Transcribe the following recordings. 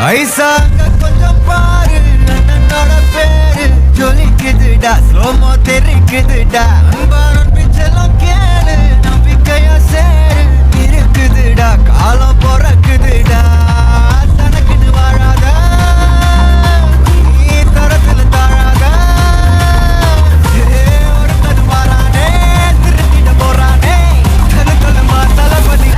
ஐசாங்க கொஞ்சம் பாரு அண்ணனோட பேரு ஜொலிக்குதுடா ஸ்லோமோ தெரிக்குதுடா அன்பான பிச்செல்லாம் கேளு நம்பிக்கையா சேரு இருக்குதுடா காலம் பிறக்குதுடா தனக்குன்னு வாழாத நீ தரத்துல தாழாத ஒரு கது மாறானே திருத்திட போறானே தனக்குள்ளமா தளபதி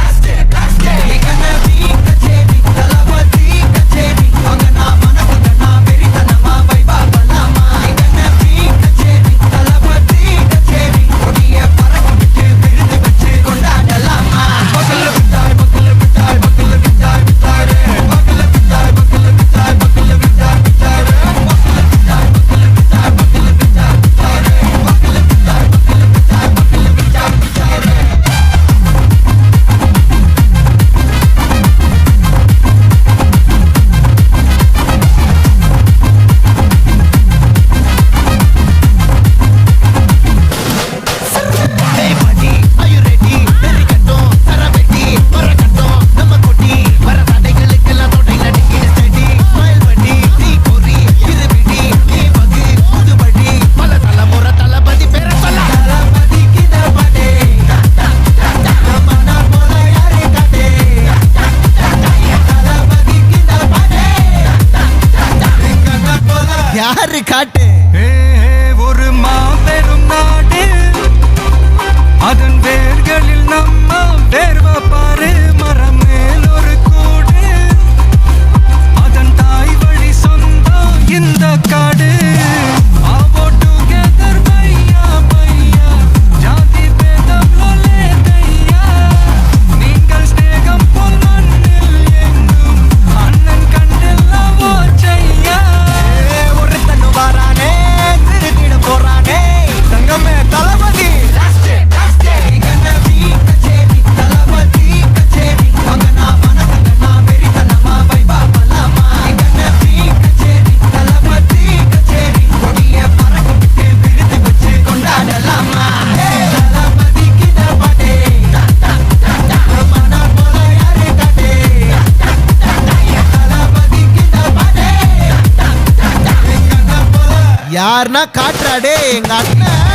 யாரு காட்டு ஒரு மாபெரும் நாடு அதன் வேர்களில் நம்ம வேர்வ பாரு மரம் மேல் ஒரு கூடு அதன் தாய் வழி சொந்தம் இந்த காடு ஜாதி பேதம் தையா நீங்கள் ஸ்நேகம் போல் மண்ணில் எங்கும் அண்ணன் கண்டெல்லாம் ஓச்சையா வாரானே திருத்திட போறானே தங்கமே தளபதி யாருன்னா காட்டுறாடே எங்க அண்ணன்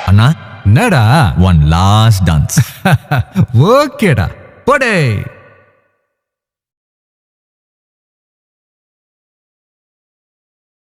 அண்ணா என்னடா ஒன் லாஸ்ட் டான்ஸ் ஓகேடா போடே